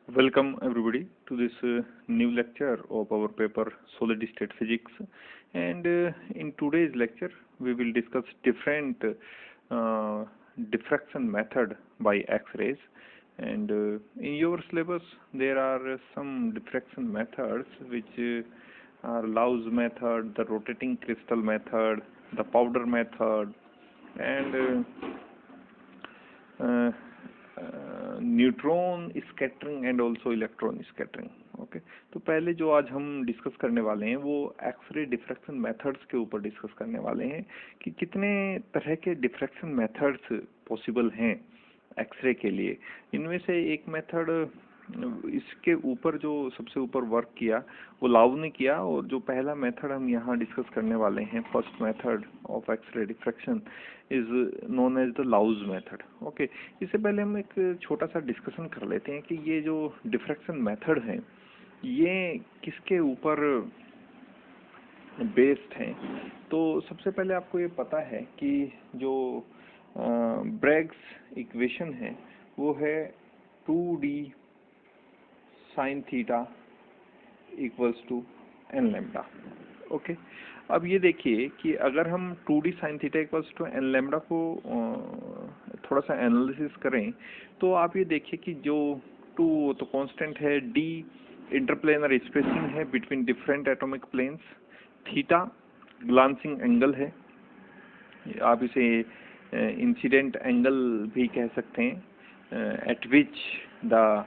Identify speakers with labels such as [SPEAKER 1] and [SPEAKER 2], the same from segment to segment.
[SPEAKER 1] Welcome everybody to this new lecture of our paper Solid State Physics, and in today's lecture we will discuss different diffraction method by X-rays. And in your syllabus there are some diffraction methods which are Lau's method, the rotating crystal method, the powder method, and neutron scattering and also electron scattering. Okay, तो पहले जो आज हम discuss करने वाले हैं वो x ray diffraction methods के ऊपर डिस्कस करने वाले हैं कि कितने तरह के डिफ्रैक्शन मेथड्स पॉसिबल हैं एक्सरे के लिए। इनमें से एक मेथड, इसके ऊपर जो सबसे ऊपर वर्क किया वो लाउ ने किया, और जो पहला मेथड हम यहाँ डिस्कस करने वाले हैं, first method of X-ray diffraction is known as the Laue method. Okay, इससे पहले हम एक छोटा सा डिस्कशन कर लेते हैं कि ये जो डिफ्रैक्शन मेथड है ये किसके ऊपर बेस्ड हैं। तो सबसे पहले आपको ये पता है कि जो ब्रैग्स इक्वेशन है वो है 2d sine theta equals to n lambda. Okay, अब ये देखिए कि अगर हम 2d sine theta equals to n lambda को थोड़ा सा एनालिसिस करें तो आप ये देखिए कि जो 2 तो कांस्टेंट है, d इंटरप्लेनर स्पेसिंग है between different atomic planes, theta glancing angle है, आप इसे इंसिडेंट एंगल भी कह सकते हैं, at which the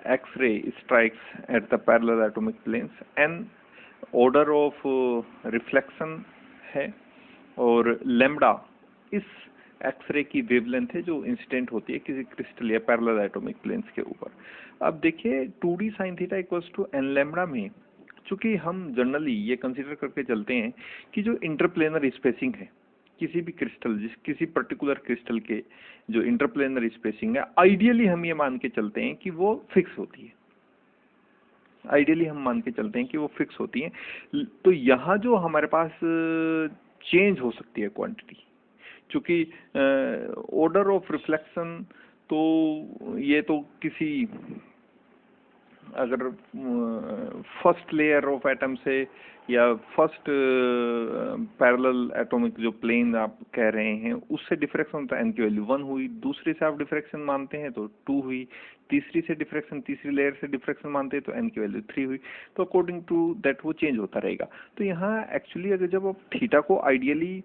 [SPEAKER 1] X-ray strikes at the parallel atomic planes, n order of reflection है, और लैम्डा इस एक्सरे की वेवलेंथ है जो इंसिडेंट होती है किसी क्रिस्टल या पैरेलल एटॉमिक प्लेन्स के ऊपर। अब देखिए 2d sine theta equals to n lambda में चूंकि हम जनरली ये कंसीडर करके चलते हैं कि जो इंटरप्लेनर स्पेसिंग है किसी भी क्रिस्टल, किसी पर्टिकुलर क्रिस्टल के जो इंटरप्लेनर स्पेसिंग है, आइडियली हम ये मान के चलते हैं कि वो फिक्स होती है, आइडियली हम मान के चलते हैं कि वो फिक्स होती हैं। तो यहाँ जो हमारे पास चेंज हो सकती है क्वांटिटी, चूंकि ऑर्डर ऑफ रिफ्लेक्शन तो ये तो किसी अगर फर्स्ट लेयर ऑफ एटम से या फर्स्ट पैरेलल एटॉमिक जो प्लेन आप कह रहे हैं उससे डिफ्रैक्शन होता है, एन की वैल्यू 1 हुई, दूसरे से आप डिफ्रैक्शन मानते हैं तो 2 हुई, तीसरी से डिफ्रैक्शन, तीसरी लेयर से डिफ्रैक्शन मानते हैं तो एन की वैल्यू 3 हुई। तो अकॉर्डिंग टू दैट वो चेंज होता रहेगा। तो यहाँ एक्चुअली अगर जब आप थीटा को आइडियली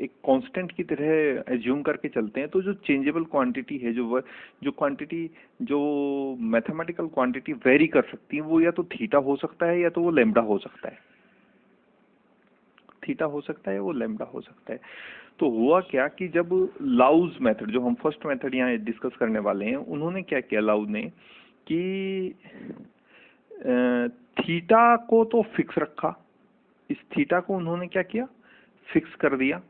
[SPEAKER 1] एक कांस्टेंट की तरह एज्यूम करके चलते हैं तो जो चेंजेबल क्वांटिटी है, जो क्वांटिटी जो मैथमेटिकल क्वांटिटी वेरी कर सकती है वो या तो थीटा हो सकता है या तो वो लैम्डा हो सकता है, थीटा हो सकता है वो लैम्डा हो सकता है। तो हुआ क्या कि जब लाउज मेथड, जो हम फर्स्ट मेथड यहाँ डिस्कस करने वाले हैं, उन्होंने क्या किया लाउ ने कि थीटा को तो फिक्स रखा, इस थीटा को उन्होंने क्या किया, फिक्स कर दिया।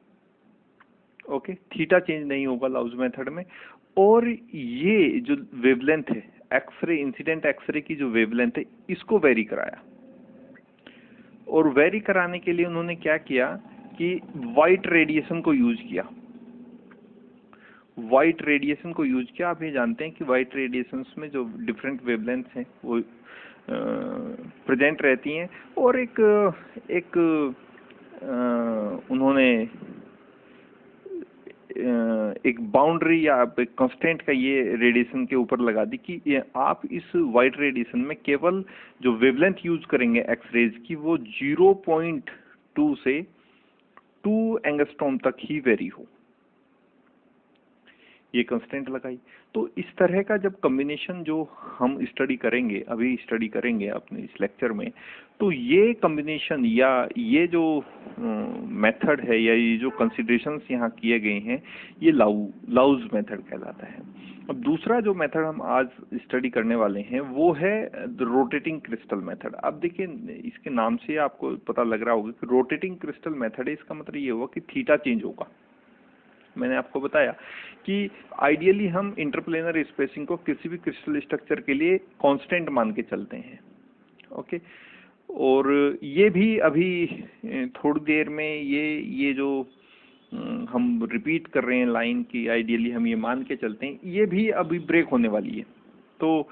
[SPEAKER 1] ओके, थीटा चेंज नहीं होगा लाउज मेथड में, और ये जो वेवलेंथ है एक्सरे, इंसिडेंट एक्सरे की जो वेवलेंथ है इसको वेरी कराया, और वेरी कराने के लिए उन्होंने क्या किया कि वाइट रेडिएशन को यूज किया, वाइट रेडिएशन को यूज किया। आप ये जानते हैं कि वाइट रेडिएशंस में जो डिफरेंट वेवलेंथ्स हैं वो प्रेजेंट रहती हैं, और एक उन्होंने एक बाउंड्री या एक कांस्टेंट का ये रेडिएशन के ऊपर लगा दी कि आप इस वाइट रेडिएशन में केवल जो वेवलेंथ यूज करेंगे एक्सरेज की वो 0.2 से 2 एंगस्ट्रॉम तक ही वेरी हो, ये कांस्टेंट लगाई। तो इस तरह का जब कॉम्बिनेशन जो हम स्टडी करेंगे, अभी स्टडी करेंगे अपने इस लेक्चर में, तो ये कॉम्बिनेशन या ये जो मेथड है या ये जो कंसिडरेशंस यहाँ किए गए हैं ये लाउज मेथड कहलाता है। अब दूसरा जो मेथड हम आज स्टडी करने वाले हैं वो है द रोटेटिंग क्रिस्टल मेथड। अब देखिए इसके नाम से आपको पता लग रहा होगा कि रोटेटिंग क्रिस्टल मेथड है, इसका मतलब ये हुआ कि थीटा चेंज होगा। मैंने आपको बताया कि आइडियली हम इंटरप्लेनर स्पेसिंग को किसी भी क्रिस्टल स्ट्रक्चर के लिए कांस्टेंट मान के चलते हैं। ओके, और ये भी अभी थोड़ी देर में ये जो हम रिपीट कर रहे हैं लाइन की, आइडियली हम ये मान के चलते हैं, ये भी अभी ब्रेक होने वाली है। तो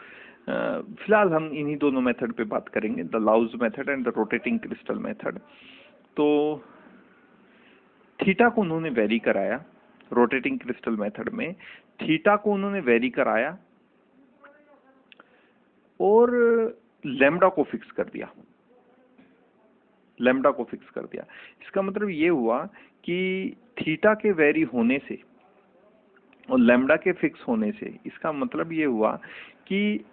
[SPEAKER 1] फिलहाल हम इन्हीं दोनों मेथड पे बात करेंगे, the Laue method and the rotating crystal method. तो थीटा को उन्होंने वेरी कराया, रोटेटिंग क्रिस्टल मेथड में थीटा को उन्होंने वेरी कराया और लैम्डा को फिक्स कर दिया, लैम्डा को फिक्स कर दिया। इसका मतलब ये हुआ कि थीटा के वेरी होने से और लैम्डा के फिक्स होने से इसका मतलब ये हुआ कि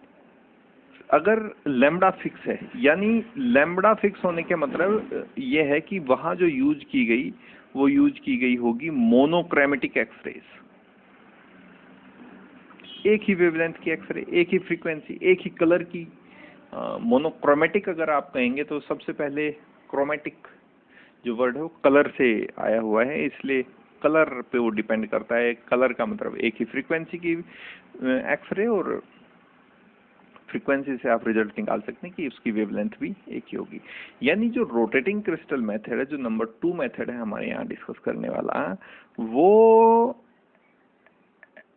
[SPEAKER 1] अगर लैम्डा फिक्स है, यानी लैम्डा फिक्स होने के मतलब ये है कि वहां जो यूज की गई वो यूज की गई होगी मोनोक्रोमेटिक एक्सरेज, एक ही वेवलेंथ की एक्सरे, एक ही फ्रीक्वेंसी, एक ही कलर की। मोनोक्रोमेटिक अगर आप कहेंगे तो सबसे पहले क्रोमेटिक जो वर्ड है वो कलर से आया हुआ है, इसलिए कलर पे वो डिपेंड करता है। कलर का मतलब एक ही फ्रीक्वेंसी की एक्सरे, और फ्रीक्वेंसी से आप रिजल्ट निकाल सकते हैं कि उसकी वेवलेंथ भी एक ही होगी। यानी जो रोटेटिंग क्रिस्टल मेथड है, जो नंबर 2 मेथड है हमारे यहाँ डिस्कस करने वाला, वो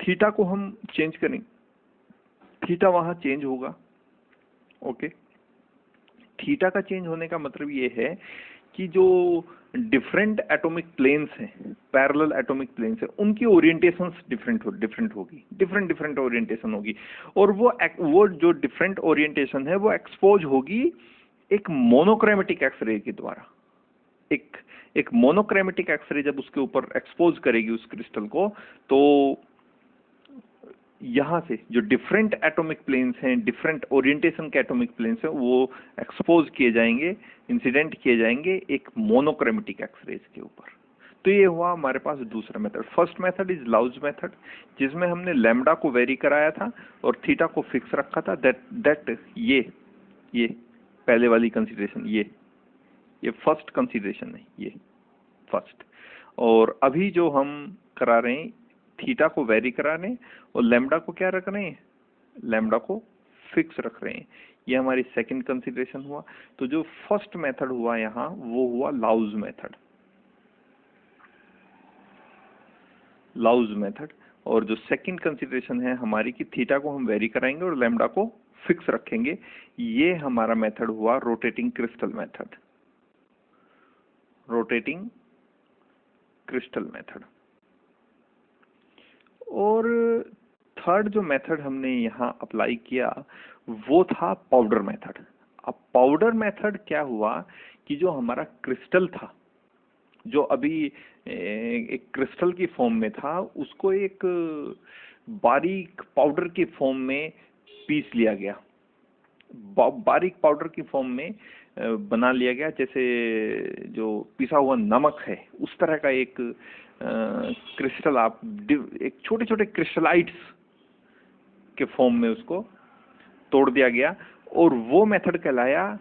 [SPEAKER 1] थीटा को हम चेंज करेंगे, थीटा वहां चेंज होगा। ओके, थीटा का चेंज होने का मतलब ये है कि जो डिफरेंट एटॉमिक प्लेन्स हैं, पैरेलल एटॉमिक प्लेन्स हैं, उनकी ओरिएंटेशंस डिफरेंट होगी, डिफरेंट ओरिएंटेशन होगी, और वो जो डिफरेंट ओरिएंटेशन है वो एक्सपोज होगी एक मोनोक्रोमेटिक एक्सरे के द्वारा। एक मोनोक्रोमेटिक एक्सरे जब उसके ऊपर एक्सपोज करेगी उस क्रिस्टल को, तो यहाँ से जो डिफरेंट एटॉमिक प्लेन्स हैं, डिफरेंट ओरिएंटेशन के एटॉमिक प्लेन्स हैं, वो एक्सपोज किए जाएंगे, इंसिडेंट किए जाएंगे एक मोनोक्रोमेटिक एक्सरेज के ऊपर। तो ये हुआ हमारे पास दूसरा method. First method is Laue method, जिसमें हमने लैम्डा को वेरी कराया था और थीटा को फिक्स रखा था। दैट ये पहले वाली कंसीडरेशन, ये फर्स्ट कंसीडरेशन है, ये फर्स्ट। और अभी जो हम करा रहे हैं, थीटा को वेरी करा रहे हैं और लैम्डा को क्या रख रहे हैं, लैम्डा को फिक्स रख रहे हैं। ये हमारी सेकंड कंसीडरेशन हुआ। तो जो फर्स्ट मेथड हुआ यहाँ वो हुआ लाउज मेथड, लाउज मेथड। और जो सेकंड कंसीडरेशन है हमारी कि थीटा को हम वेरी कराएंगे और लैम्डा को फिक्स रखेंगे, ये हमारा मेथड हुआ rotating crystal method, rotating crystal method. और थर्ड जो मेथड हमने यहाँ अप्लाई किया वो था पाउडर मेथड। अब पाउडर मेथड क्या हुआ कि जो हमारा क्रिस्टल था, जो अभी एक क्रिस्टल की फॉर्म में था, उसको एक बारीक पाउडर की फॉर्म में पीस लिया गया, बारीक पाउडर की फॉर्म में बना लिया गया, जैसे जो पिसा हुआ नमक है उस तरह का एक क्रिस्टल, आप एक छोटे छोटे क्रिस्टलाइट्स के फॉर्म में उसको तोड़ दिया गया, और वो मेथड कहलाया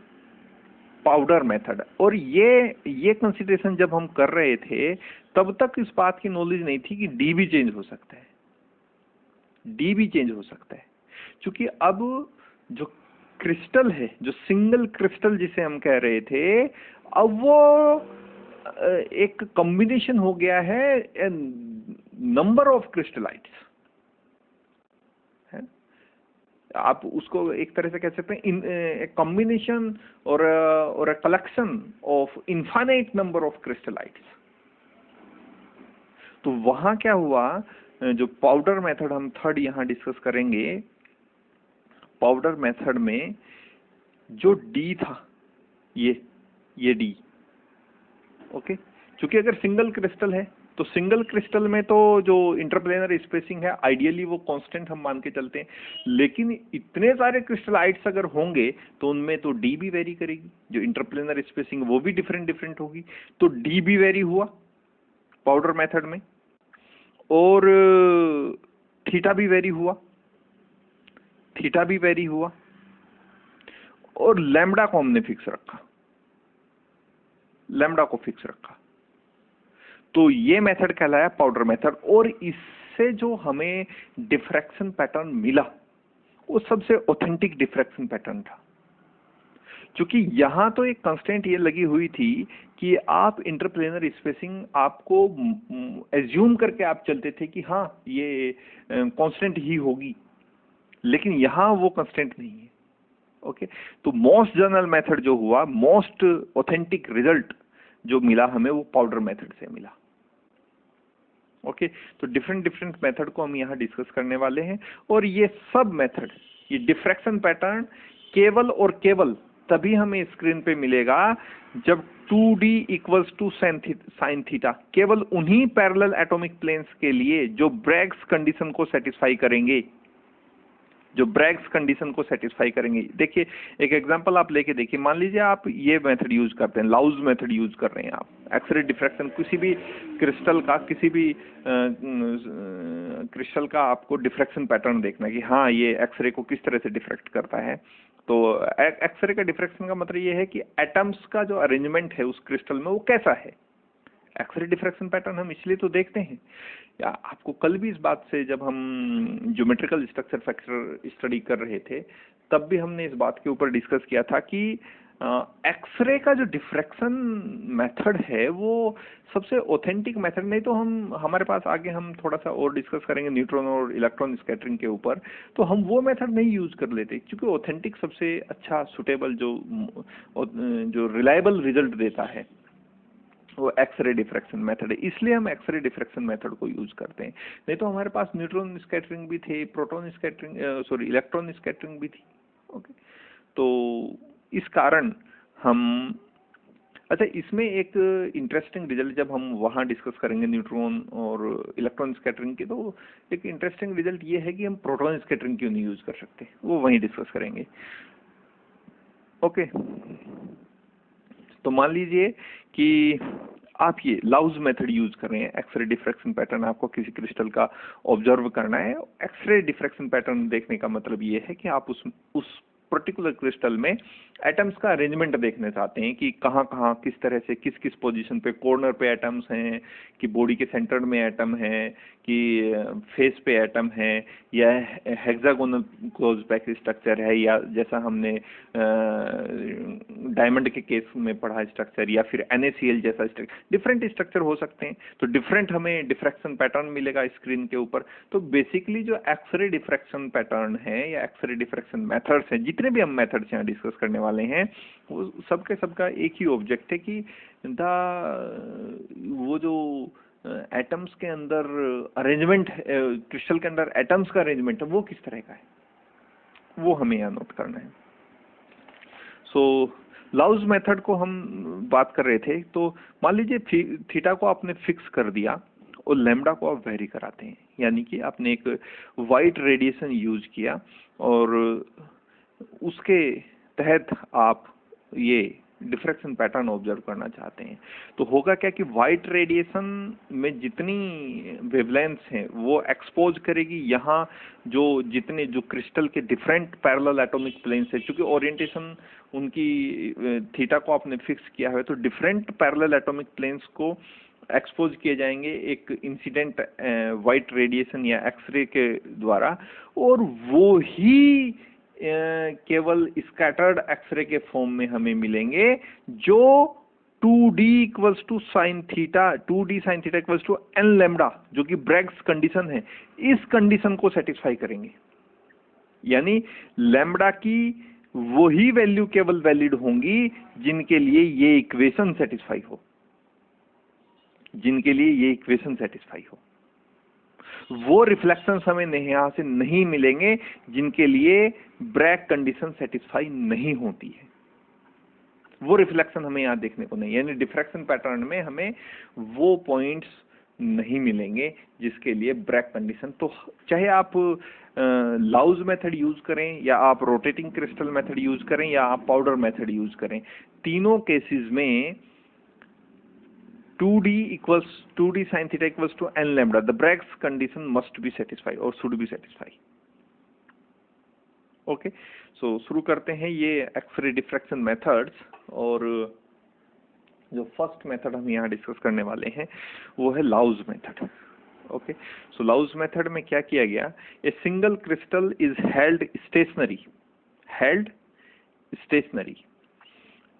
[SPEAKER 1] पाउडर मेथड। और ये कंसीडरेशन जब हम कर रहे थे तब तक इस बात की नॉलेज नहीं थी कि डी भी चेंज हो सकता है, डी भी चेंज हो सकता है, क्योंकि अब जो क्रिस्टल है, जो सिंगल क्रिस्टल जिसे हम कह रहे थे, अब वो एक कॉम्बिनेशन हो गया है नंबर ऑफ क्रिस्टलाइट्स। आप उसको एक तरह से कह सकते हैं कॉम्बिनेशन और a collection of infinite number of crystallites. तो वहां क्या हुआ, जो पाउडर मेथड हम थर्ड यहां डिस्कस करेंगे, पाउडर मेथड में जो डी था, ये डी, ओके, क्योंकि अगर सिंगल क्रिस्टल है तो सिंगल क्रिस्टल में तो जो इंटरप्लेनर स्पेसिंग है आइडियली वो कांस्टेंट हम मान के चलते हैं, लेकिन इतने सारे क्रिस्टलाइट्स अगर होंगे तो उनमें तो डी भी वेरी करेगी, जो इंटरप्लेनर स्पेसिंग वो भी डिफरेंट होगी, तो डी भी वेरी हुआ पाउडर मेथड में, और थीटा भी वेरी हुआ, थीटा भी वेरी हुआ, और लैम्डा को हमने फिक्स रखा, लैम्डा को फिक्स रखा। तो ये मेथड कहलाया पाउडर मेथड। और इससे जो हमें डिफ्रैक्शन पैटर्न मिला वो सबसे ऑथेंटिक डिफ्रैक्शन पैटर्न था, क्योंकि यहां तो एक कंस्टेंट ये लगी हुई थी कि आप इंटरप्लेनर स्पेसिंग आपको एज्यूम करके आप चलते थे कि हाँ ये कांस्टेंट ही होगी, लेकिन यहाँ वो कंस्टेंट नहीं है। ओके, तो मोस्ट जनरल मेथड जो हुआ, मोस्ट ऑथेंटिक रिजल्ट जो मिला हमें, वो पाउडर मेथड से मिला। ओके, तो डिफरेंट डिफरेंट मेथड को हम यहाँ डिस्कस करने वाले हैं, और ये सब मेथड, ये डिफ्रैक्शन पैटर्न केवल और केवल तभी हमें स्क्रीन पे मिलेगा जब 2D equals to sine theta, केवल उन्हीं पैरेलल एटॉमिक प्लेन्स के लिए जो ब्रैग्स कंडीशन को सेटिस्फाई करेंगे, जो ब्रैग्स कंडीशन को सेटिस्फाई करेंगे। देखिए, एक एग्जांपल आप लेके देखिए, मान लीजिए आप ये मेथड यूज करते हैं, लाउज मेथड यूज कर रहे हैं आप, एक्सरे डिफ्रैक्शन, किसी भी क्रिस्टल का, किसी भी क्रिस्टल का आपको डिफ्रैक्शन पैटर्न देखना है कि हाँ ये एक्सरे को किस तरह से डिफ्रैक्ट करता है। तो एक्सरे का डिफ्रैक्शन का मतलब ये है कि एटम्स का जो अरेंजमेंट है उस क्रिस्टल में वो कैसा है। एक्सरे डिफ्रैक्शन पैटर्न हम इसलिए तो देखते हैं, या आपको कल भी इस बात से, जब हम ज्योमेट्रिकल स्ट्रक्चर फैक्टर स्टडी कर रहे थे, तब भी हमने इस बात के ऊपर डिस्कस किया था कि एक्सरे का जो डिफ्रैक्शन मेथड है वो सबसे ऑथेंटिक मेथड, नहीं तो हम, हमारे पास आगे हम थोड़ा सा और डिस्कस करेंगे न्यूट्रॉन और इलेक्ट्रॉन स्कैटरिंग के ऊपर, तो हम वो मेथड नहीं यूज कर लेते, क्योंकि ऑथेंटिक सबसे अच्छा सुटेबल जो रिलायबल रिजल्ट देता है वो एक्सरे डिफ्रैक्शन मेथड है। इसलिए हम एक्सरे डिफ्रैक्शन मेथड को यूज करते हैं, नहीं तो हमारे पास न्यूट्रॉन स्कैटरिंग भी थे, proton scattering, sorry electron scattering भी थी। ओके, तो इस कारण हम, अच्छा इसमें एक इंटरेस्टिंग रिजल्ट जब हम वहाँ डिस्कस करेंगे न्यूट्रॉन और इलेक्ट्रॉन स्कैटरिंग की, तो एक इंटरेस्टिंग रिजल्ट ये है कि हम प्रोटॉन स्कैटरिंग क्यों नहीं यूज कर सकते, वो वहीं डिस्कस करेंगे। ओके, तो मान लीजिए कि आप ये लाउज मेथड यूज कर रहे हैं, एक्सरे डिफ्रैक्शन पैटर्न आपको किसी क्रिस्टल का ऑब्जर्व करना है। एक्सरे डिफ्रैक्शन पैटर्न देखने का मतलब ये है कि आप उस पर्टिकुलर क्रिस्टल में एटम्स का अरेंजमेंट देखना चाहते हैं कि कहाँ कहाँ किस तरह से किस किस पोजीशन पे, कॉर्नर पे एटम्स हैं कि बॉडी के सेंटर में एटम है कि फेस पे एटम है, या हेक्सागोनल क्लोज पैक स्ट्रक्चर है, या जैसा हमने डायमंड के केस में पढ़ा स्ट्रक्चर, या फिर NaCl जैसा स्ट्रक्चर, डिफरेंट स्ट्रक्चर हो सकते हैं। तो डिफरेंट हमें डिफ्रैक्शन पैटर्न मिलेगा स्क्रीन के ऊपर। तो बेसिकली जो एक्सरे डिफ्रैक्शन पैटर्न है या एक्सरे डिफ्रैक्शन मेथड्स हैं, जितने भी हम मेथड्स यहाँ डिस्कस करने वाले हैं, वो सबका एक ही ऑब्जेक्ट है कि वो जो एटम्स के अंदर अरेंजमेंट, क्रिस्टल के अंदर एटम्स का अरेंजमेंट है वो किस तरह का है, वो हमें यहाँ नोट करना है। सो लाउज मेथड को हम बात कर रहे थे, तो मान लीजिए थीटा को आपने फिक्स कर दिया और लैम्डा को आप वेरी कराते हैं, यानी कि आपने एक वाइट रेडिएशन यूज किया और उसके तहत आप ये डिफ्रैक्शन पैटर्न ऑब्जर्व करना चाहते हैं। तो होगा क्या कि वाइट रेडिएशन में जितनी वेवलेंथ्स हैं वो एक्सपोज करेगी यहाँ जितने जो क्रिस्टल के डिफरेंट पैरेलल एटॉमिक प्लेन्स है, क्योंकि ओरिएंटेशन उनकी थीटा को आपने फिक्स किया है, तो डिफरेंट पैरेलल एटॉमिक प्लेन्स को एक्सपोज किए जाएंगे एक इंसिडेंट वाइट रेडिएशन या एक्सरे के द्वारा, और वो ही केवल स्कैटर्ड एक्सरे के फॉर्म में हमें मिलेंगे, जो 2D equals to sine theta, 2D sine theta equals to n lambda, जो कि ब्रैग्स कंडीशन है, इस कंडीशन को सेटिस्फाई करेंगे। यानी लैम्डा की वही वैल्यू केवल वैलिड होंगी जिनके लिए ये इक्वेशन सेटिस्फाई हो, जिनके लिए ये इक्वेशन सेटिस्फाई हो। वो रिफ्लेक्शंस हमें यहाँ से नहीं मिलेंगे जिनके लिए ब्रैग कंडीशन सेटिस्फाई नहीं होती है, वो रिफ्लेक्शन हमें यहाँ देखने को नहीं, यानी डिफ्रैक्शन पैटर्न में हमें वो पॉइंट्स नहीं मिलेंगे जिसके लिए ब्रैग कंडीशन। तो चाहे आप लाउज मेथड यूज करें, या आप रोटेटिंग क्रिस्टल मेथड यूज करें, या आप पाउडर मेथड यूज करें, तीनों केसेस में 2D sin theta equals to n lambda, the Bragg's condition must be satisfied or should be satisfied. Okay, so शुरू करते हैं ये एक्सरे डिफ्रैक्शन मेथड्स, और जो फर्स्ट मेथड हम यहाँ डिस्कस करने वाले हैं वो है Laue method. Okay, so Laue method में क्या किया गया, a single crystal is held stationary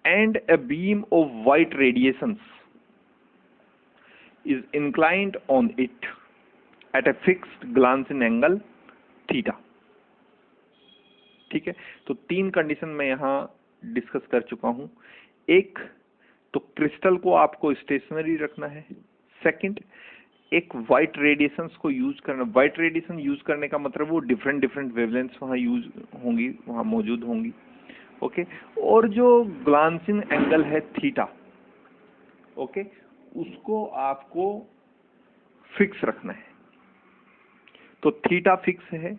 [SPEAKER 1] and a beam of white radiations is inclined on it at a fixed glancing angle theta. ठीक है, तो 3 कंडीशन मैं यहाँ डिस्कस कर चुका हूँ। एक तो क्रिस्टल को आपको स्टेशनरी रखना है। सेकंड, एक वाइट रेडिएशंस को यूज करना। वाइट रेडिएशन यूज करने का मतलब वो डिफरेंट डिफरेंट वेवलेंथ्स वहाँ यूज होंगी, वहाँ मौजूद होंगी। ओके, और जो ग्लांसिंग एंगल है थीटा, ओके, उसको आपको फिक्स रखना है। तो थीटा फिक्स है,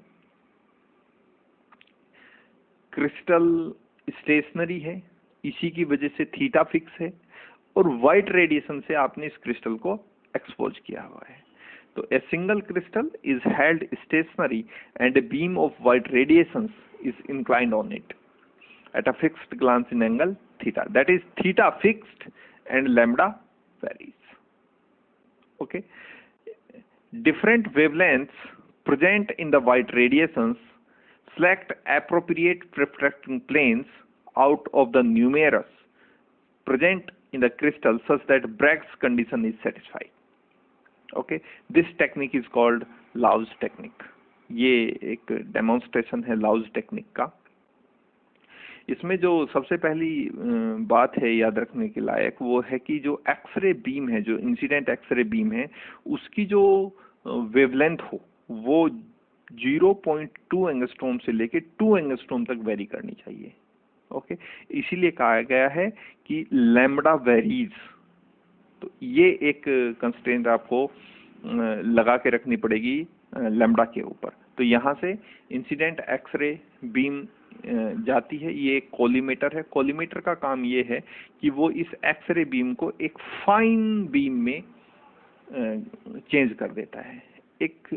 [SPEAKER 1] क्रिस्टल स्टेशनरी है, इसी की वजह से थीटा फिक्स है, और वाइट रेडिएशन से आपने इस क्रिस्टल को एक्सपोज किया हुआ है। तो a single crystal is held stationary and a beam of white radiations is inclined on it at a fixed glancing angle theta, that is theta fixed and lambda varies. Okay, different wavelengths present in the white radiations. Select appropriate refracting planes out of the numerous present in the crystal such that Bragg's condition is satisfied. Okay, this technique is called Laws technique. ये एक demonstration है लाउज technique का। इसमें जो सबसे पहली बात है याद रखने के लायक वो है कि जो एक्सरे बीम है, जो इंसिडेंट एक्सरे बीम है, उसकी जो वेवलेंथ हो वो 0.2 एंगस्ट्रॉम से लेके 2 एंगस्ट्रॉम तक वेरी करनी चाहिए। ओके, इसीलिए कहा गया है कि लैम्बडा वेरीज। तो ये एक कंस्ट्रेंट आपको लगा के रखनी पड़ेगी लैम्बडा के ऊपर। तो यहाँ से इंसिडेंट एक्सरे बीम जाती है, ये एक कॉलीमेटर है। कॉलीमेटर का काम ये है कि वो इस एक्सरे बीम को एक फाइन बीम में चेंज कर देता है। एक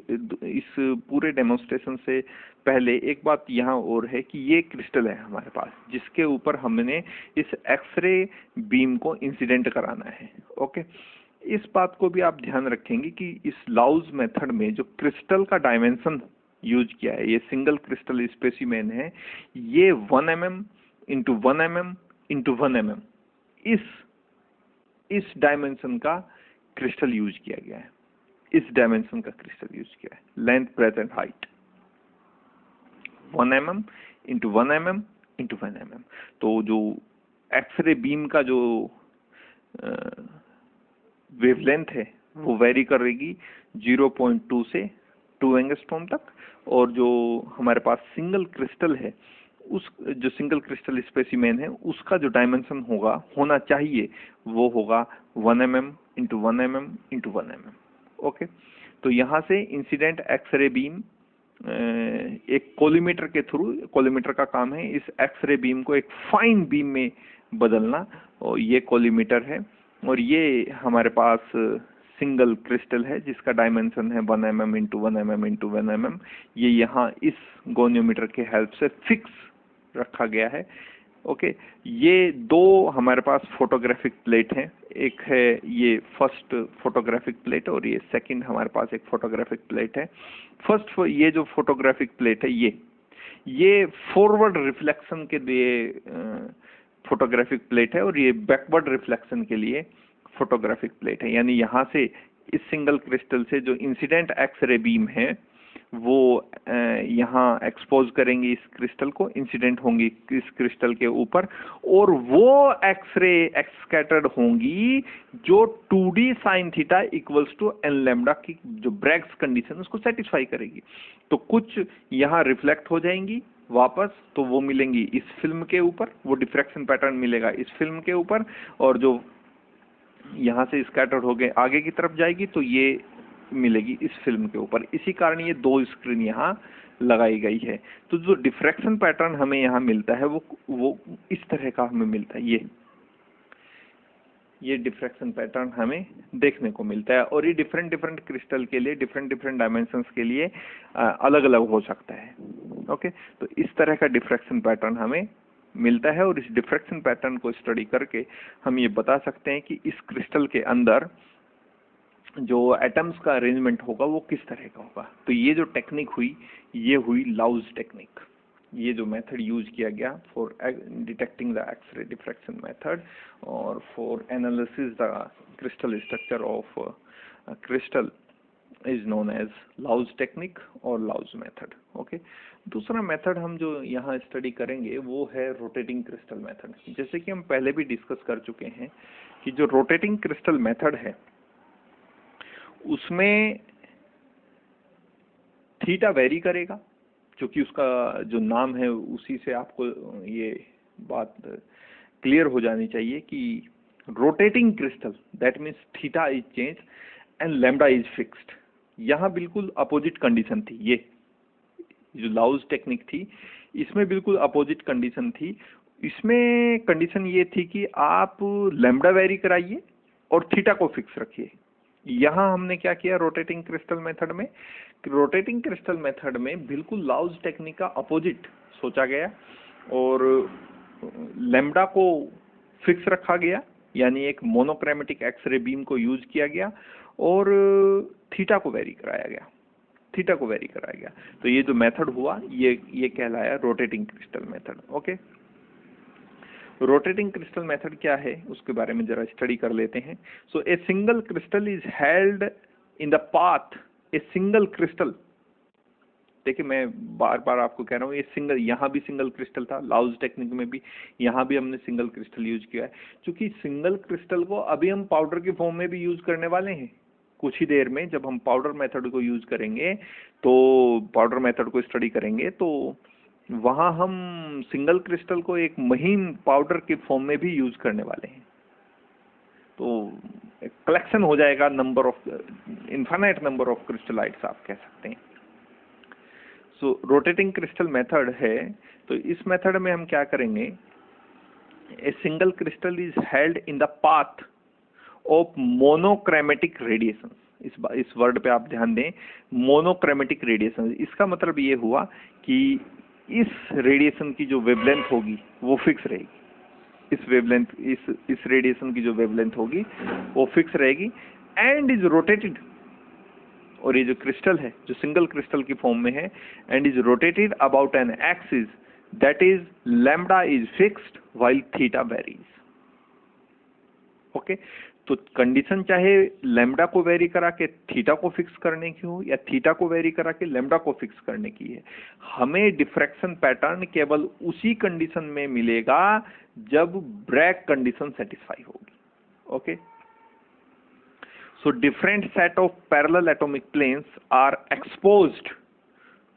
[SPEAKER 1] इस पूरे डेमोन्स्ट्रेशन से पहले एक बात यहाँ और है कि ये क्रिस्टल है हमारे पास जिसके ऊपर हमने इस एक्सरे बीम को इंसिडेंट कराना है। ओके, इस बात को भी आप ध्यान रखेंगे कि इस लाउज मेथड में जो क्रिस्टल का डायमेंशन यूज किया है, ये सिंगल क्रिस्टल स्पेसिमेन है, ये 1 mm into 1 mm into 1 mm इस डायमेंशन का क्रिस्टल यूज किया गया है। इस डायमेंशन का क्रिस्टल यूज किया है, length breadth and height 1 mm into 1 mm into 1 mm। तो जो एक्सरे बीम का जो वेवलेंथ है वो वेरी करेगी 0.2 से 2 एंगस्ट्रॉम तक, और जो हमारे पास सिंगल क्रिस्टल है, उस जो सिंगल क्रिस्टल स्पेसिमेन है उसका जो डायमेंशन होना चाहिए वो होगा 1 mm into 1 mm into 1 mm। Okay, तो यहाँ से इंसिडेंट एक्सरे बीम एक कॉलीमेटर के थ्रू, कॉलीमेटर का काम है इस एक्सरे बीम को एक फाइन बीम में बदलना, और ये कॉलीमेटर है, और ये हमारे पास सिंगल क्रिस्टल है जिसका डायमेंशन है 1 mm into 1 mm into 1 mm। ये यहाँ इस गोनियोमीटर के हेल्प से फिक्स रखा गया है। ओके, ये दो हमारे पास फोटोग्राफिक प्लेट हैं, एक है ये फर्स्ट फोटोग्राफिक प्लेट और ये सेकंड हमारे पास एक फोटोग्राफिक प्लेट है। फर्स्ट ये जो फोटोग्राफिक प्लेट है ये फॉरवर्ड रिफ्लेक्शन के लिए फोटोग्राफिक प्लेट है, और ये बैकवर्ड रिफ्लेक्शन के लिए फोटोग्राफिक प्लेट है। यानी यहाँ से इस सिंगल क्रिस्टल से जो इंसिडेंट एक्सरे बीम है वो यहाँ एक्सपोज करेंगे इस क्रिस्टल को, इंसिडेंट होंगी इस क्रिस्टल के ऊपर, और वो एक्सरे एक्सकैटर्ड होंगी जो 2D sine theta equals to n lambda की जो ब्रैग्स कंडीशन उसको सेटिस्फाई करेगी। तो कुछ यहाँ रिफ्लेक्ट हो जाएंगी वापस, तो वो मिलेंगी इस फिल्म के ऊपर, वो डिफ्रैक्शन पैटर्न मिलेगा इस फिल्म के ऊपर, और जो यहाँ से स्कैटर्ड हो गए आगे की तरफ जाएगी तो ये मिलेगी इस फिल्म के ऊपर। इसी कारण ये दो स्क्रीन यहाँ लगाई गई है। तो जो डिफ्रैक्शन पैटर्न हमें यहाँ मिलता है वो इस तरह का हमें मिलता है। ये डिफ्रैक्शन पैटर्न हमें देखने को मिलता है, और ये डिफरेंट क्रिस्टल के लिए डिफरेंट डायमेंशंस के लिए अलग अलग हो सकता है। ओके, तो इस तरह का डिफ्रैक्शन पैटर्न हमें मिलता है, और इस डिफ्रैक्शन पैटर्न को स्टडी करके हम ये बता सकते हैं कि इस क्रिस्टल के अंदर जो एटम्स का अरेंजमेंट होगा वो किस तरह का होगा। तो ये जो टेक्निक हुई ये हुई लाउज टेक्निक। ये जो मेथड यूज किया गया for detecting the X-ray diffraction method और for analysis the crystal structure of crystal is known as Laue technique और लाउज मेथड। ओके, दूसरा मेथड हम जो यहाँ स्टडी करेंगे वो है रोटेटिंग क्रिस्टल मेथड। जैसे कि हम पहले भी डिस्कस कर चुके हैं कि जो रोटेटिंग क्रिस्टल मेथड है उसमें थीटा वेरी करेगा, क्योंकि उसका जो नाम है उसी से आपको ये बात क्लियर हो जानी चाहिए कि rotating crystal that means theta is change and lambda is fixed. यहाँ बिल्कुल अपोजिट कंडीशन थी। ये जो लाउज टेक्निक थी इसमें बिल्कुल अपोजिट कंडीशन थी। इसमें कंडीशन ये थी कि आप लैम्डा वेरी कराइए और थीटा को फिक्स रखिए। यहाँ हमने क्या किया रोटेटिंग क्रिस्टल मेथड में, रोटेटिंग क्रिस्टल मेथड में बिल्कुल लाउज टेक्निक का अपोजिट सोचा गया और लैम्डा को फिक्स रखा गया, यानी एक मोनोक्रोमेटिक एक्सरे बीम को यूज किया गया और थीटा को वेरी कराया गया, थीटा को वेरी कराया गया। तो ये जो मेथड हुआ ये कहलाया rotating crystal method. Okay, rotating crystal method क्या है उसके बारे में जरा स्टडी कर लेते हैं। So a single crystal is held in the path, a single crystal, देखिए मैं बार बार आपको कह रहा हूँ ये सिंगल, यहाँ भी सिंगल क्रिस्टल था, लाउज टेक्निक में भी यहाँ भी हमने सिंगल क्रिस्टल यूज किया है, क्योंकि सिंगल क्रिस्टल को अभी हम पाउडर के फॉर्म में भी यूज करने वाले हैं। कुछ ही देर में जब हम पाउडर मेथड को यूज करेंगे, तो पाउडर मेथड को स्टडी करेंगे, तो वहाँ हम सिंगल क्रिस्टल को एक महीन पाउडर के फॉर्म में भी यूज करने वाले हैं। तो कलेक्शन हो जाएगा number of, infinite number of crystallites आप कह सकते हैं। सो रोटेटिंग क्रिस्टल मेथड है, तो इस मेथड में हम क्या करेंगे, ए single crystal is held in the path of monochromatic radiation. इस वर्ड पे आप ध्यान दें, मोनोक्रोमेटिक रेडिएशन। इसका मतलब ये हुआ कि इस रेडिएशन की जो वेवलेंथ होगी वो फिक्स रहेगी, इस वेवलेंथ, इस रेडिएशन की जो वेवलेंथ होगी वो फिक्स रहेगी एंड इज रोटेटेड। और ये जो क्रिस्टल है जो सिंगल क्रिस्टल की फॉर्म में है, and is rotated about an axis that is lambda is fixed while theta varies. Okay, तो कंडीशन चाहे लैम्डा को वेरी करा के थीटा को फिक्स करने की हो या थीटा को वेरी करा के लैम्डा को फिक्स करने की है, हमें डिफ्रैक्शन पैटर्न केवल उसी कंडीशन में मिलेगा जब ब्रैग कंडीशन सेटिस्फाई होगी। Okay, so different set of parallel atomic planes are exposed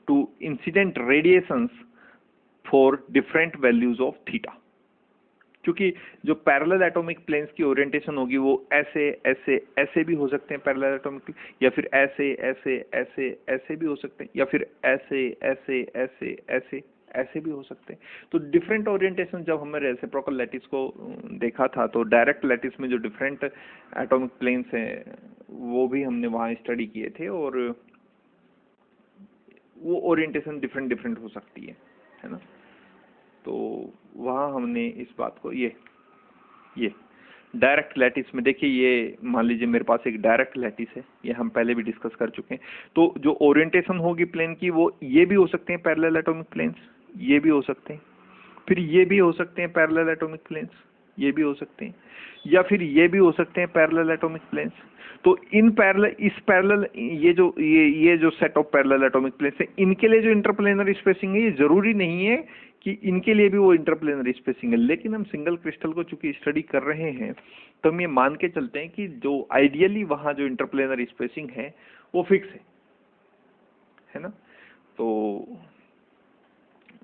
[SPEAKER 1] to incident radiations for different values of theta। क्योंकि जो पैरेलल एटॉमिक प्लेन्स की ओरिएंटेशन होगी वो ऐसे ऐसे ऐसे भी हो सकते हैं पैरेलल एटॉमिक, या फिर ऐसे ऐसे ऐसे ऐसे भी हो सकते हैं, या फिर ऐसे ऐसे ऐसे ऐसे ऐसे भी हो सकते हैं। तो डिफरेंट ओरिएंटेशन जब हमने रेसिप्रोकल लैटिस को देखा था, तो डायरेक्ट लैटिस में जो डिफरेंट एटॉमिक प्लेन्स हैं वो भी हमने वहाँ स्टडी किए थे, और वो ओरिएंटेशन डिफरेंट डिफरेंट हो सकती है ना। तो वहाँ हमने इस बात को ये डायरेक्ट लैटिस में देखिए, ये मान लीजिए मेरे पास एक डायरेक्ट लैटिस है, ये हम पहले भी डिस्कस कर चुके हैं। तो जो ओरिएंटेशन होगी प्लेन की वो ये भी हो सकते हैं पैरेलल एटॉमिक प्लेन्स, ये भी हो सकते हैं, फिर ये भी हो सकते हैं पैरेलल एटॉमिक प्लेन्स, ये भी हो सकते हैं, या फिर ये भी हो सकते हैं पैरेलल एटॉमिक प्लेन्स। तो इन पैरेलल, इस पैरेलल, ये जो set of parallel atomic planes है, इनके लिए जो इंटरप्लेनर स्पेसिंग है, ये जरूरी नहीं है कि इनके लिए भी वो इंटरप्लेनर स्पेसिंग है, लेकिन हम सिंगल क्रिस्टल को चूंकि स्टडी कर रहे हैं तो हम ये मान के चलते हैं कि जो आइडियली वहां जो इंटरप्लेनर स्पेसिंग है वो फिक्स है ना। तो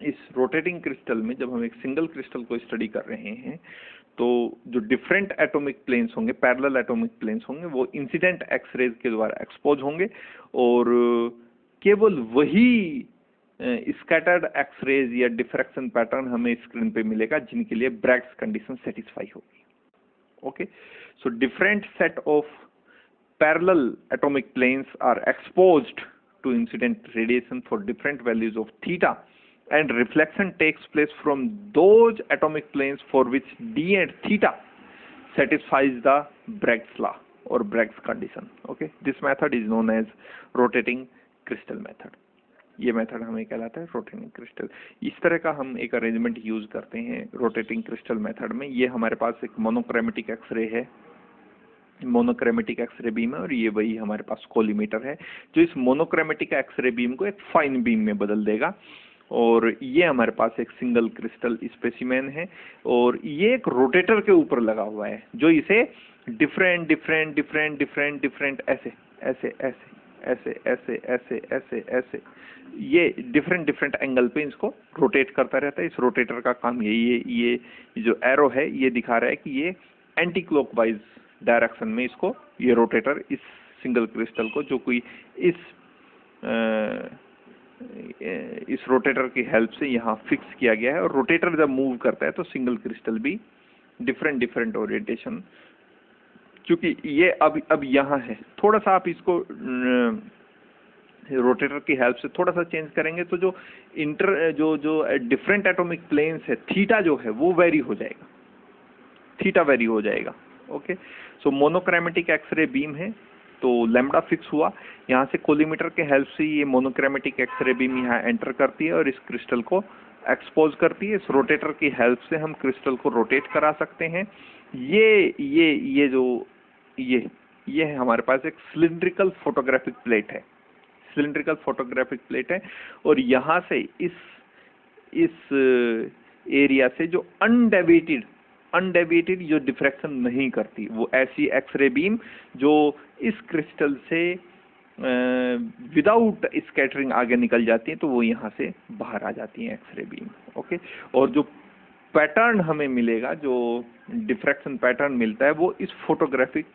[SPEAKER 1] इस रोटेटिंग क्रिस्टल में जब हम एक सिंगल क्रिस्टल को स्टडी कर रहे हैं, तो जो डिफरेंट एटॉमिक प्लेन्स होंगे, पैरेलल एटॉमिक प्लेन्स होंगे, वो इंसिडेंट एक्सरेज के द्वारा एक्सपोज होंगे, और केवल वही स्कैटर्ड एक्सरेज या डिफ्रैक्शन पैटर्न हमें स्क्रीन पे मिलेगा जिनके लिए ब्रैग्स कंडीशन सेटिस्फाई होगी। Okay, so different set of parallel atomic planes are exposed to incident radiation for different values of theta, and reflection takes place from those atomic planes for which d and theta satisfies the Bragg's law or Bragg's condition. Okay, this method is known as rotating crystal method. ये method हमें कहलाता है rotating crystal. इस तरह का हम एक arrangement use करते हैं रोटेटिंग क्रिस्टल मेथड में। ये हमारे पास एक मोनोक्रोमेटिक एक्सरे है, मोनोक्रोमेटिक एक्सरे बीम है, और ये वही हमारे पास कोलीमेटर है जो इस मोनोक्रोमेटिक एक्सरे बीम को एक फाइन बीम में बदल देगा। और ये हमारे पास एक सिंगल क्रिस्टल स्पेसिमेन है, और ये एक रोटेटर के ऊपर लगा हुआ है जो इसे different different different different different ऐसे ऐसे ऐसे ऐसे ऐसे ऐसे ऐसे ऐसे ये डिफरेंट डिफरेंट एंगल पे इसको रोटेट करता रहता है। इस रोटेटर का काम यही है। ये जो एरो है ये दिखा रहा है कि ये एंटी क्लॉकवाइज डायरेक्शन में इसको ये रोटेटर इस सिंगल क्रिस्टल को, जो कोई इस रोटेटर की हेल्प से यहाँ फिक्स किया गया है। और रोटेटर जब मूव करता है तो सिंगल क्रिस्टल भी डिफरेंट डिफरेंट ओरिएंटेशन, क्योंकि ये अब यहाँ है, थोड़ा सा आप इसको रोटेटर की हेल्प से थोड़ा सा चेंज करेंगे तो जो जो डिफरेंट एटॉमिक प्लेन्स है, थीटा जो है वो वेरी हो जाएगा, थीटा वेरी हो जाएगा। ओके, सो मोनोक्रोमेटिक एक्सरे बीम है तो लैम्बडा फिक्स हुआ। यहाँ से कोलीमीटर के हेल्प से ये मोनोक्रोमेटिक एक्सरे बीम यहाँ एंटर करती है और इस क्रिस्टल को एक्सपोज करती है। इस रोटेटर की हेल्प से हम क्रिस्टल को रोटेट करा सकते हैं। ये जो ये है हमारे पास एक सिलिंड्रिकल फोटोग्राफिक प्लेट है, सिलिंड्रिकल फोटोग्राफिक प्लेट है। और यहाँ से इस एरिया से जो अनडेविएटेड जो डिफ्रैक्शन नहीं करती, वो ऐसी एक्सरे बीम जो इस क्रिस्टल से विदाउट स्कैटरिंग आगे निकल जाती है, तो वो यहाँ से बाहर आ जाती हैं एक्सरे बीम। ओके, और जो पैटर्न हमें मिलेगा, जो डिफ्रैक्शन पैटर्न मिलता है, वो इस फोटोग्राफिक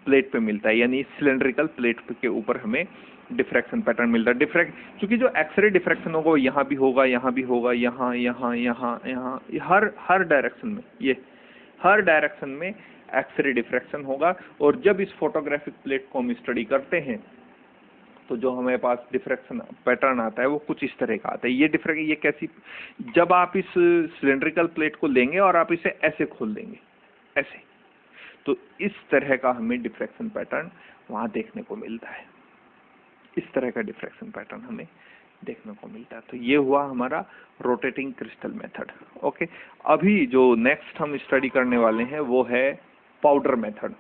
[SPEAKER 1] प्लेट पे मिलता है, यानी सिलेंड्रिकल प्लेट के ऊपर हमें डिफ्रैक्शन पैटर्न मिलता है। क्योंकि जो एक्सरे डिफ्रैक्शन होगा वो यहाँ भी होगा, यहाँ भी होगा, यहाँ यहाँ यहाँ यहाँ, हर डायरेक्शन में, ये हर डायरेक्शन में एक्सरे डिफ्रैक्शन होगा। और जब इस फोटोग्राफिक प्लेट को हम स्टडी करते हैं तो जो हमारे पास डिफ्रैक्शन पैटर्न आता है वो कुछ इस तरह का आता है। ये कैसी, जब आप इस सिलेंड्रिकल प्लेट को लेंगे और आप इसे ऐसे खोल देंगे ऐसे, तो इस तरह का हमें डिफ्रैक्शन पैटर्न वहां देखने को मिलता है। इस तरह का डिफ्रैक्शन पैटर्न हमें देखने को मिलता है। तो ये हुआ हमारा रोटेटिंग क्रिस्टल मेथड। ओके, अभी जो नेक्स्ट हम स्टडी करने वाले हैं वो है पाउडर मेथड।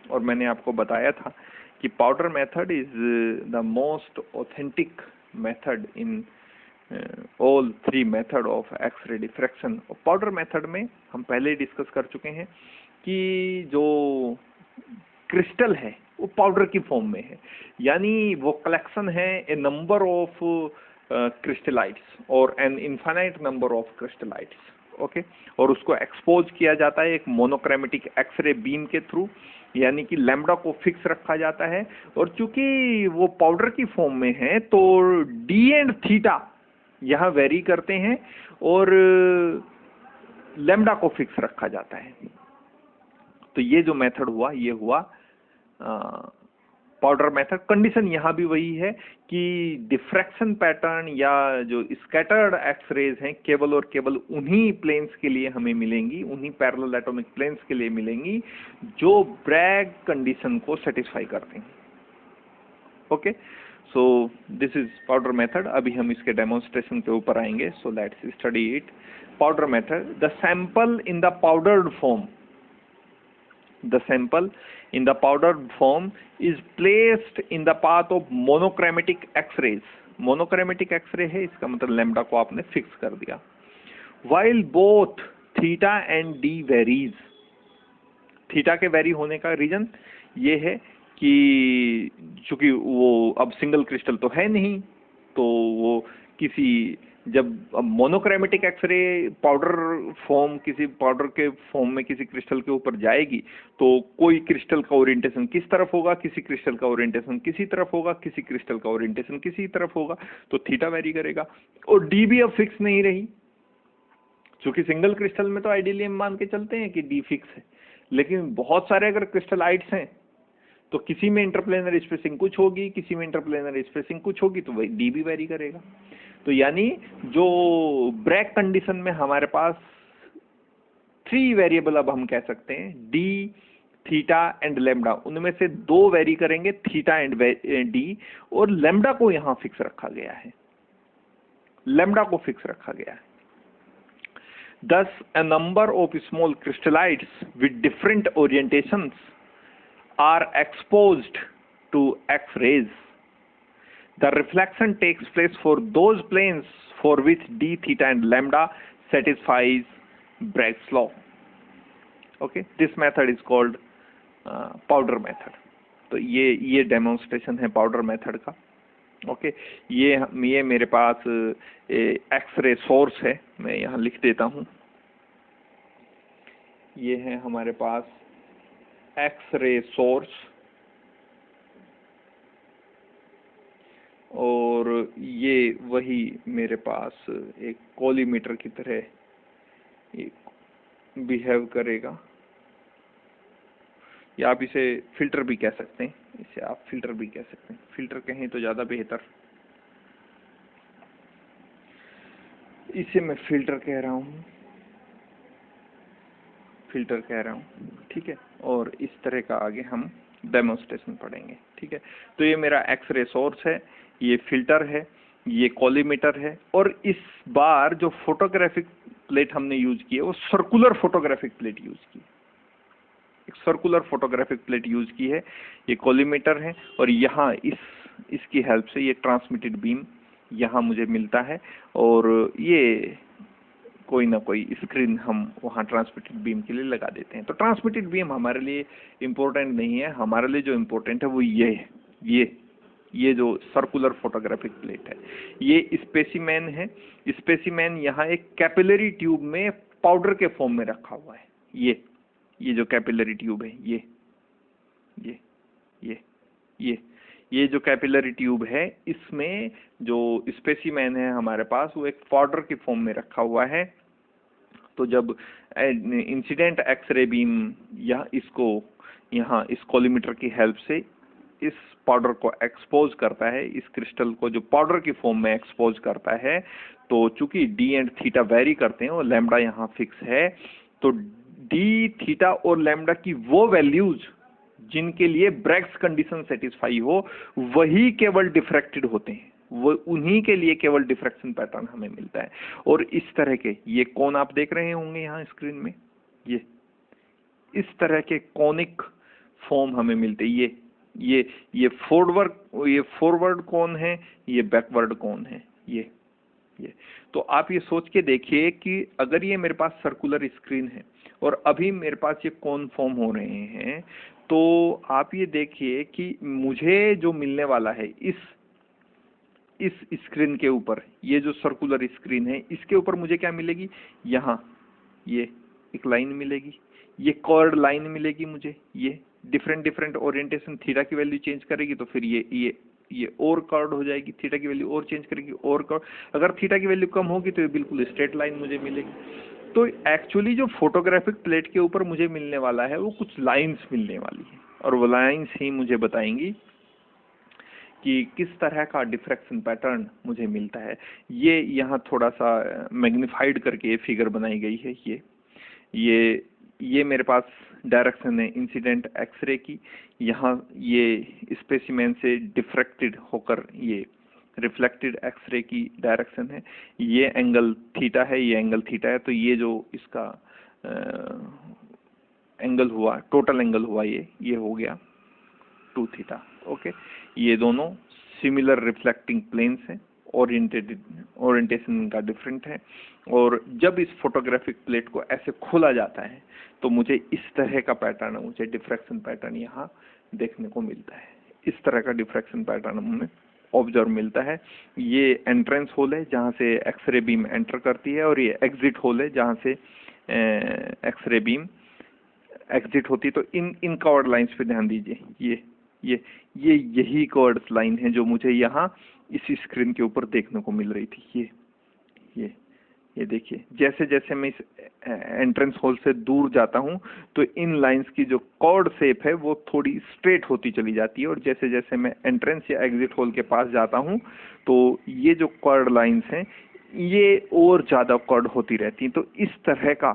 [SPEAKER 1] और मैंने आपको बताया था कि powder method is the most authentic method in all three method of X-ray diffraction. Powder method में हम पहले डिस्कस कर चुके हैं कि जो क्रिस्टल है वो पाउडर की फॉर्म में है, यानी वो कलेक्शन है ए नंबर ऑफ क्रिस्टलाइट्स और an infinite number of crystallites. Okay, और उसको एक्सपोज किया जाता है एक मोनोक्रोमेटिक एक्सरे बीम के थ्रू, यानी कि लैम्बडा को फिक्स रखा जाता है। और चूंकि वो पाउडर की फॉर्म में है तो डी एंड थीटा यहाँ वेरी करते हैं और लैम्बडा को फिक्स रखा जाता है। तो ये जो मेथड हुआ ये हुआ पाउडर मेथड। कंडीशन यहाँ भी वही है कि डिफ्रैक्शन पैटर्न या जो स्कैटर्ड एक्सरेज हैं केवल और केवल उन्हीं प्लेन्स के लिए हमें मिलेंगी, उन्हीं पैरेलल एटॉमिक प्लेन्स के लिए मिलेंगी जो ब्रैग कंडीशन को सेटिस्फाई करते हैं। Okay, so this is powder method. अभी हम इसके डेमोन्स्ट्रेशन के ऊपर आएंगे। So let's study it. Powder method, the sample in the powdered form, the sample in the powdered form is placed in the path of monochromatic x-rays। monochromatic x-ray है, इसका मतलब lambda को आपने फिक्स कर दिया। while both theta and d varies, theta के very होने का रीजन ये है कि चूंकि वो अब सिंगल क्रिस्टल तो है नहीं, तो वो किसी जब मोनोक्रोमेटिक एक्सरे पाउडर फॉर्म किसी पाउडर के फॉर्म में किसी क्रिस्टल के ऊपर जाएगी तो कोई क्रिस्टल का ओरिएंटेशन किस तरफ होगा, किसी क्रिस्टल का ओरिएंटेशन किसी तरफ होगा, किसी क्रिस्टल का ओरिएंटेशन किसी तरफ होगा, तो थीटा वेरी करेगा। और डी भी अब फिक्स नहीं रही, क्योंकि सिंगल क्रिस्टल में तो आइडियली हम मान के चलते हैं कि डी फिक्स है, लेकिन बहुत सारे अगर क्रिस्टलाइट्स हैं तो किसी में इंटरप्लेनर स्पेसिंग कुछ होगी, किसी में इंटरप्लेनर स्पेसिंग कुछ होगी, तो वही डी भी वेरी करेगा। तो यानी जो ब्रैग कंडीशन में हमारे पास 3 वेरिएबल अब हम कह सकते हैं, डी, थीटा एंड लैम्बडा, उनमें से 2 वेरी करेंगे, थीटा एंड डी, और लैम्बडा को यहां फिक्स रखा गया है, लैम्बडा को फिक्स रखा गया है। Thus, a number of small crystallites with different orientations are exposed to X-rays, the reflection takes place for those planes for which d, theta and lambda satisfies Bragg's law. Okay, this method is called powder method. तो ये demonstration है powder method का। Okay, ये मेरे पास x ray source है, मैं यहाँ लिख देता हूँ। ये है हमारे पास एक्सरे सोर्स, और ये वही मेरे पास एक कॉलीमीटर की तरह बिहेव करेगा, या आप इसे फिल्टर भी कह सकते हैं, इसे आप फिल्टर भी कह सकते हैं, फिल्टर कहें तो ज़्यादा बेहतर। इसे मैं फिल्टर कह रहा हूँ, फिल्टर कह रहा हूँ, ठीक है। और इस तरह का आगे हम डेमोन्स्ट्रेशन पढ़ेंगे, ठीक है। तो ये मेरा एक्सरे सोर्स है, ये फिल्टर है, ये कॉलीमीटर है, और इस बार जो फोटोग्राफिक प्लेट हमने यूज की है वो सर्कुलर फोटोग्राफिक प्लेट यूज की है, एक सर्कुलर फोटोग्राफिक प्लेट यूज की है। ये कॉलीमीटर है, और यहाँ इसकी हेल्प से ये ट्रांसमिटेड बीम यहाँ मुझे मिलता है, और ये कोई ना कोई स्क्रीन हम वहाँ ट्रांसमिटेड बीम के लिए लगा देते हैं। तो ट्रांसमिटेड बीम हमारे लिए इम्पोर्टेंट नहीं है, हमारे लिए जो इम्पोर्टेंट है वो ये जो सर्कुलर फोटोग्राफिक प्लेट है, ये स्पेसिमेन है। स्पेसिमेन यहाँ एक कैपिलरी ट्यूब में पाउडर के फॉर्म में रखा हुआ है। ये जो कैपिलरी ट्यूब है, ये जो कैपिलरी ट्यूब है, इसमें जो स्पेसिमेन है हमारे पास वो एक पाउडर के फॉर्म में रखा हुआ है। तो जब इंसिडेंट एक्सरे बीम इसको यहाँ इस कॉलीमीटर की हेल्प से इस पाउडर को एक्सपोज करता है, इस क्रिस्टल को जो पाउडर की फॉर्म में एक्सपोज करता है, तो चूंकि डी एंड थीटा वेरी करते हैं और लैम्डा यहाँ फिक्स है, तो डी, थीटा और लैम्डा की वो वैल्यूज जिनके लिए ब्रैग्स कंडीशन सेटिस्फाई हो, वही केवल डिफ्रैक्टेड होते हैं, वो उन्हीं के लिए केवल डिफ्रैक्शन पैटर्न हमें मिलता है। और इस तरह के ये कोन आप देख रहे होंगे यहाँ स्क्रीन में, ये इस तरह के कॉनिक फॉर्म हमें मिलते हैं। ये फॉरवर्ड कोन है, ये बैकवर्ड कोन है, ये। तो आप ये सोच के देखिए कि अगर ये मेरे पास सर्कुलर स्क्रीन है और अभी मेरे पास ये कोन फॉर्म हो रहे हैं, तो आप ये देखिए कि मुझे जो मिलने वाला है इस स्क्रीन के ऊपर, ये जो सर्कुलर स्क्रीन है, इसके ऊपर मुझे क्या मिलेगी, यहाँ ये एक लाइन मिलेगी, ये कर्ड लाइन मिलेगी मुझे, ये डिफरेंट ओरिएंटेशन, थीटा की वैल्यू चेंज करेगी तो फिर ये और कर्ड हो जाएगी, थीटा की वैल्यू और चेंज करेगी और कर्ड, अगर थीटा की वैल्यू कम होगी तो ये बिल्कुल स्ट्रेट लाइन मुझे मिलेगी। तो एक्चुअली जो फोटोग्राफिक प्लेट के ऊपर मुझे मिलने वाला है वो कुछ लाइंस मिलने वाली है, और वो लाइंस ही मुझे बताएंगी कि किस तरह का डिफ्रैक्शन पैटर्न मुझे मिलता है। ये यहाँ थोड़ा सा मैग्नीफाइड करके ये फिगर बनाई गई है। ये मेरे पास डायरेक्शन है इंसिडेंट एक्सरे की, यहाँ ये स्पेसिमेन से डिफ्रैक्टेड होकर ये रिफ्लेक्टेड एक्सरे की डायरेक्शन है। ये एंगल थीटा है, ये एंगल थीटा है, तो ये जो इसका एंगल हुआ, टोटल एंगल हुआ, ये हो गया 2 थीटा। ओके, ये दोनों सिमिलर रिफ्लेक्टिंग प्लेन्स हैं, ओरिएंटेशन का डिफरेंट है। और जब इस फोटोग्राफिक प्लेट को ऐसे खोला जाता है तो मुझे इस तरह का पैटर्न, मुझे डिफ्रैक्शन पैटर्न यहाँ देखने को मिलता है। इस तरह का डिफ्रैक्शन पैटर्न हमें ऑब्जर्व मिलता है। ये एंट्रेंस होल है जहाँ से एक्सरे बीम एंटर करती है, और ये एग्जिट होल है जहाँ से एक्सरे बीम एग्जिट होती है। तो इन कर्व्ड लाइंस पे ध्यान दीजिए, यही कर्व्ड लाइन है जो मुझे यहाँ इस स्क्रीन के ऊपर देखने को मिल रही थी। ये देखिए, जैसे जैसे मैं इस एंट्रेंस होल से दूर जाता हूँ तो इन लाइंस की जो कर्व्ड शेप है वो थोड़ी स्ट्रेट होती चली जाती है, और जैसे जैसे मैं एंट्रेंस या एग्जिट होल के पास जाता हूँ तो ये जो कर्व्ड लाइंस हैं ये और ज़्यादा कर्व्ड होती रहती हैं। तो इस तरह का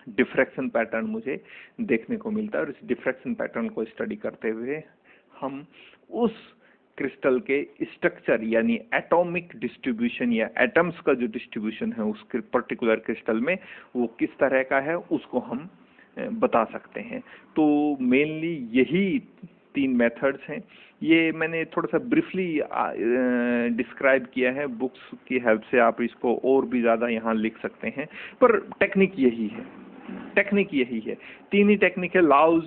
[SPEAKER 1] डिफ्रैक्शन पैटर्न मुझे देखने को मिलता है, और इस डिफ्रैक्शन पैटर्न को स्टडी करते हुए हम उस क्रिस्टल के स्ट्रक्चर यानी एटॉमिक डिस्ट्रीब्यूशन या एटम्स का जो डिस्ट्रीब्यूशन है उस पर्टिकुलर क्रिस्टल में वो किस तरह का है उसको हम बता सकते हैं। तो मेनली यही 3 मेथड्स हैं। ये मैंने थोड़ा सा ब्रीफली डिस्क्राइब किया है, बुक्स की हेल्प से आप इसको और भी ज़्यादा यहाँ लिख सकते हैं, पर टेक्निक यही है, टेक्निक यही है। 3 ही टेक्निक है, Laue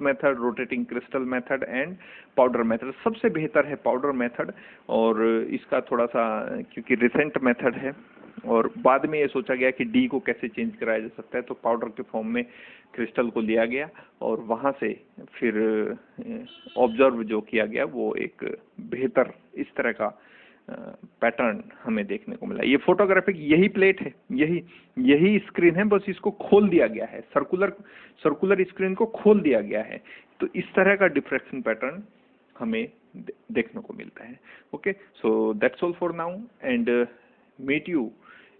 [SPEAKER 1] method, rotating crystal method and powder method. सबसे बेहतर है पाउडर मेथड, और इसका थोड़ा सा क्योंकि रिसेंट मेथड है और बाद में ये सोचा गया कि डी को कैसे चेंज कराया जा सकता है, तो पाउडर के फॉर्म में क्रिस्टल को लिया गया और वहाँ से फिर ऑब्जर्व जो किया गया वो एक बेहतर इस तरह का पैटर्न हमें देखने को मिला। ये फोटोग्राफिक यही प्लेट है, यही स्क्रीन है, बस इसको खोल दिया गया है, सर्कुलर स्क्रीन को खोल दिया गया है। तो इस तरह का डिफ्रैक्शन पैटर्न हमें देखने को मिलता है। Okay, so that's all for now and meet you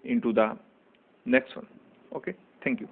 [SPEAKER 1] into the next one. Okay, thank you.